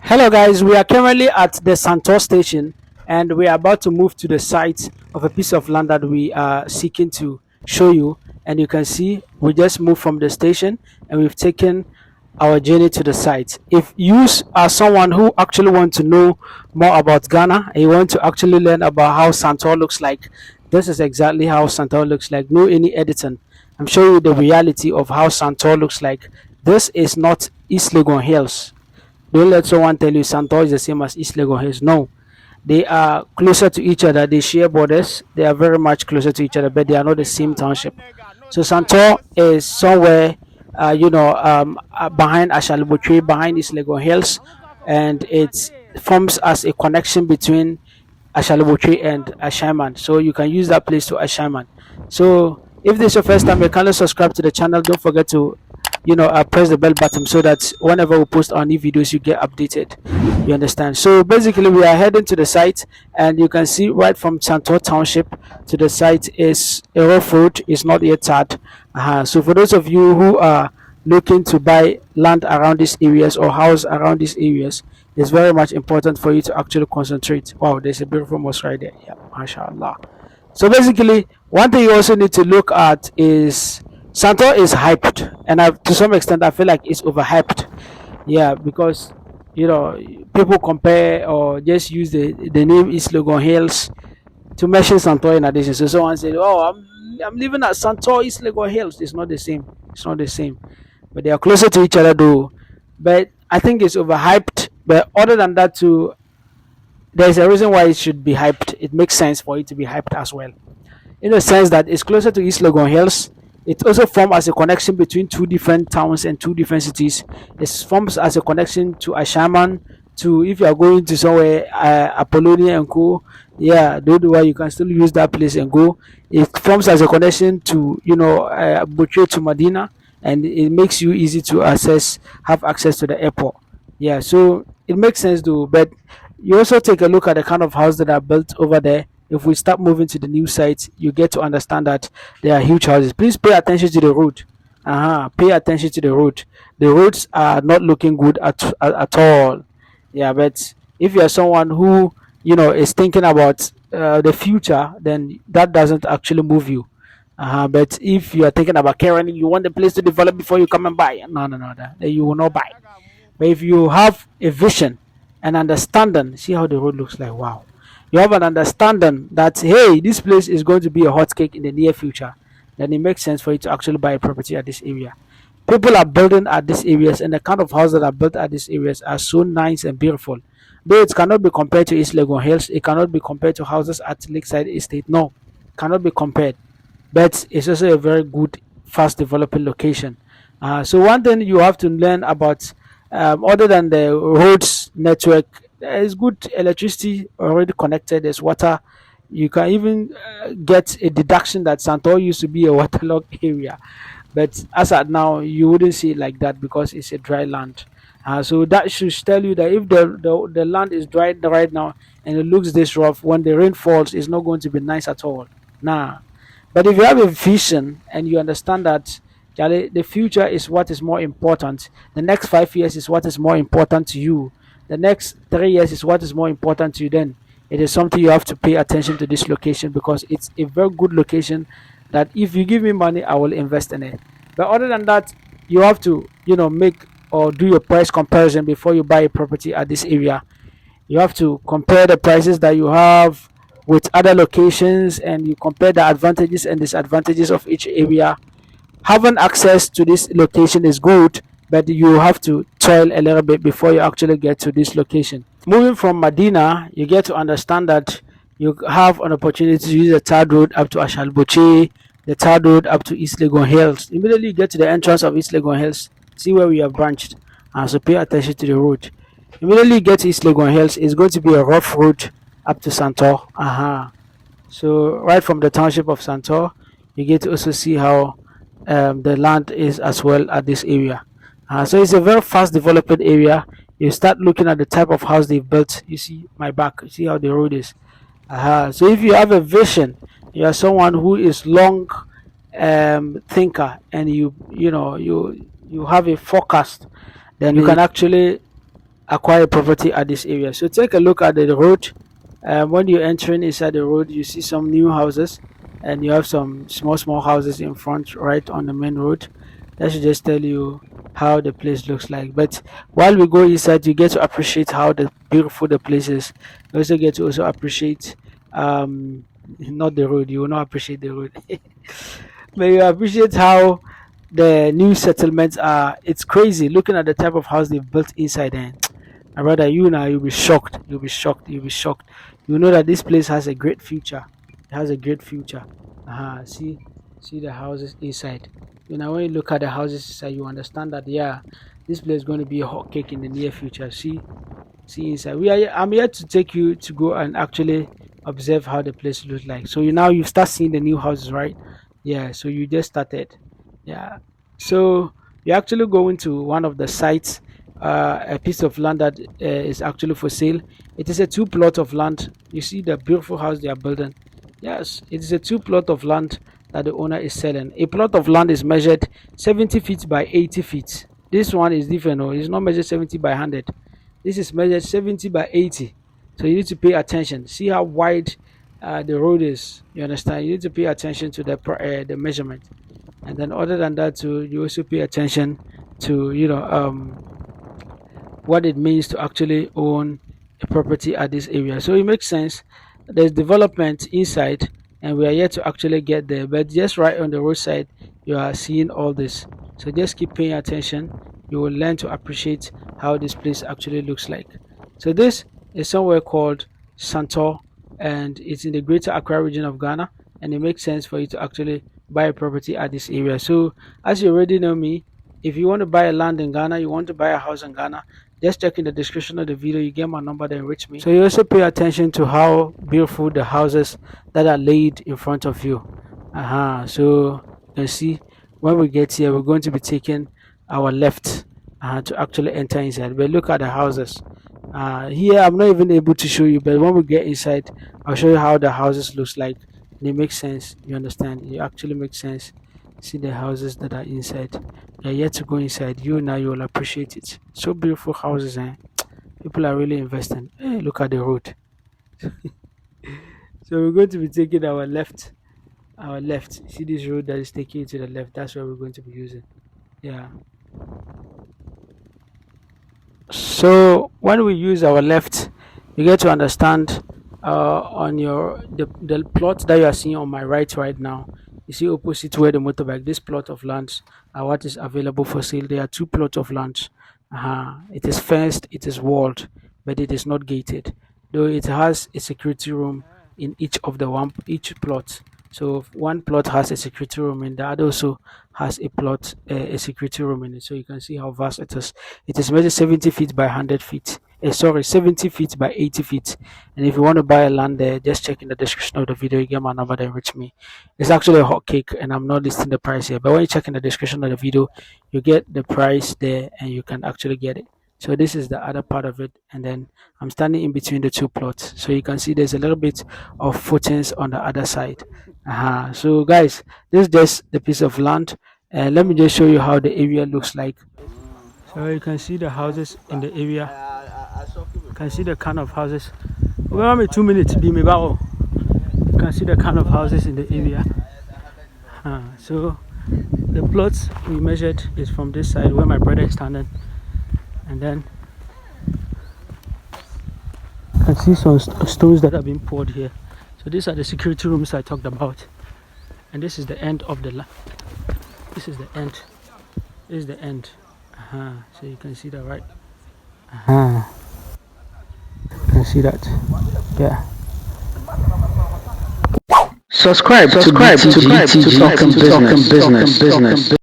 Hello guys, we are currently at the Santo station and we are about to move to the site of a piece of land that we are seeking to show you. And you can see we just moved from the station and we've taken our journey to the site. If you are someone who actually want to know more about Ghana and you want to actually learn about how Santo looks like, this is exactly how Santo looks like. No any editing. I'm showing you the reality of how Santo looks like. This is not East Legon Hills. Don't let someone tell you Santo is the same as East Legon Hills. No, they are closer to each other. They share borders. They are very much closer to each other, but they are not the same township. So Santo is somewhere, behind Ashalibutri, behind East Legon Hills, and it forms as a connection between Ashalibutri and Ashaiman. So you can use that place to Ashaiman. So if this is your first time, you kindly subscribe to the channel. Don't forget to press the bell button so that whenever we post our new videos you get updated. You understand? So basically we are heading to the site and you can see right from Santo township to the site is a rough road. It's not yet tarred. So for those of you who are looking to buy land around these areas or house around these areas, it's very much important for you to actually concentrate. Wow, there's a beautiful mosque right there. Yeah, mashallah. So basically, one thing you also need to look at is Santo is hyped, and to some extent, I feel like it's overhyped. Yeah, because people compare or just use the name East Legon Hills to mention Santo in addition. So someone said, "Oh, I'm living at Santo East Legon Hills." It's not the same. It's not the same, but they are closer to each other though. But I think it's overhyped. But other than that, too, there's a reason why it should be hyped. It makes sense for it to be hyped as well, in the sense that it's closer to East Legon Hills. It also forms as a connection between two different towns and two different cities. It forms as a connection to Ashaiman, to if you are going to somewhere, Apollonia and go, yeah, Dodowa, you can still use that place and go. It forms as a connection to, Butcher to Madina, and it makes you easy to have access to the airport. Yeah, so it makes sense though, but you also take a look at the kind of house that are built over there. If we start moving to the new site, you get to understand that there are huge houses. Please pay attention to the road. Pay attention to the road. The roads are not looking good at all. Yeah, but if you are someone who is thinking about the future, then that doesn't actually move you. But if you are thinking about caring, you want the place to develop before you come and buy. No, no, no, that you will not buy. But if you have a vision and understanding, see how the road looks like. Wow. You have an understanding that, hey, this place is going to be a hot cake in the near future, then it makes sense for you to actually buy a property at this area. People are building at these areas, and the kind of houses that are built at these areas are so nice and beautiful. Though it cannot be compared to East Legon Hills, it cannot be compared to houses at Lakeside Estate. No, cannot be compared. But it's also a very good, fast developing location. So one thing you have to learn about, other than the roads network, there is good electricity already connected. There's water. You can even get a deduction that Santo used to be a waterlogged area, but as at now, you wouldn't see it like that because it's a dry land. So that should tell you that if the land is dry right now and it looks this rough, when the rain falls, it's not going to be nice at all. Nah. But if you have a vision and you understand that, Charlie, the future is what is more important. The next 5 years is what is more important to you. The next 3 years is what is more important to you. Then it is something you have to pay attention to this location because it's a very good location that if you give me money, I will invest in it. But other than that, you have to, make or do your price comparison before you buy a property at this area. You have to compare the prices that you have with other locations and you compare the advantages and disadvantages of each area. Having access to this location is good, but you have to toil a little bit before you actually get to this location. Moving from Madina, you get to understand that you have an opportunity to use the third road up to Ashalboche, the third road up to East Legon Hills. Immediately you get to the entrance of East Legon Hills, see where we have branched, and so pay attention to the road. Immediately you get to East Legon Hills, it's going to be a rough road up to Santo. So right from the township of Santo, you get to also see how the land is as well at this area. So it's a very fast developing area. You start looking at the type of house they've built. You see my back. You see how the road is. So if you have a vision, you are someone who is long thinker, and you have a forecast, then you can actually acquire property at this area. So take a look at the road. When you're entering inside the road, you see some new houses, and you have some small houses in front, right on the main road. That should just tell you how the place looks like. But while we go inside, you get to appreciate how beautiful the place is. You also get to also appreciate not the road. You will not appreciate the road, but you appreciate how the new settlements are. It's crazy looking at the type of house they've built inside there. My brother, you now you'll be shocked. You'll be shocked. You'll be shocked. You know that this place has a great future. It has a great future. See the houses inside. You know, when you look at the houses inside, you understand that yeah, this place is going to be a hot cake in the near future. See inside. I'm here to take you to go and actually observe how the place looks like. So you start seeing the new houses, right? Yeah. So you just started. Yeah. So you're actually going to one of the sites, a piece of land that is actually for sale. It is a two plot of land. You see the beautiful house they are building. Yes, it is a two plot of land that the owner is selling. A plot of land is measured 70 feet by 80 feet. This one is different. No, it's not measured 70 by 100. This is measured 70 by 80. So you need to pay attention. See how wide the road is. You understand? You need to pay attention to the measurement. And then other than that too, you also pay attention to what it means to actually own a property at this area. So it makes sense. There's development inside, and we are yet to actually get there. But just right on the roadside, you are seeing all this. So just keep paying attention. You will learn to appreciate how this place actually looks like. So this is somewhere called Santo, and it's in the Greater Accra region of Ghana. And it makes sense for you to actually buy a property at this area. So as you already know me, if you want to buy a land in Ghana, you want to buy a house in Ghana, just check in the description of the video. You get my number, then reach me. So you also pay attention to how beautiful the houses that are laid in front of you. So you can see when we get here, we're going to be taking our left to actually enter inside. But look at the houses. Here I'm not even able to show you, but when we get inside, I'll show you how the houses looks like. And it makes sense. You understand? It actually makes sense. See the houses that are inside. You're yet to go inside. You will appreciate it. So beautiful houses, eh? People are really investing. Hey, look at the road. So we're going to be taking our left. Our left. See this road that is taking you to the left. That's where we're going to be using. Yeah. So when we use our left, you get to understand on the plot that you are seeing on my right now. You see opposite where the motorbike, this plot of lands are what is available for sale. There are two plots of lands. It is fenced, it is walled, but it is not gated. Though it has a security room in each plot. So one plot has a security room, and the other also has a security room in it. So you can see how vast it is. It is measured 70 feet by 100 feet. 70 feet by 80 feet. And if you want to buy a land there, just check in the description of the video. You get my number, then reach me. It's actually a hot cake, and I'm not listing the price here. But when you check in the description of the video, you get the price there, and you can actually get it. So this is the other part of it, and then I'm standing in between the two plots. So you can see there's a little bit of footings on the other side. So guys, this is just the piece of land. Let me just show you how the area looks like. So you can see the houses in the area. You can see the kind of houses. Well, me 2 minutes be me bao. You can see the kind of houses in the area. So the plots we measured is from this side where my brother is standing, and then you can see some stones that have been poured here. So these are the security rooms I talked about, and this is the end of the this is the end. This is the end. So you can see that, right? You can see that. Yeah. Subscribe to BTG Talking Business.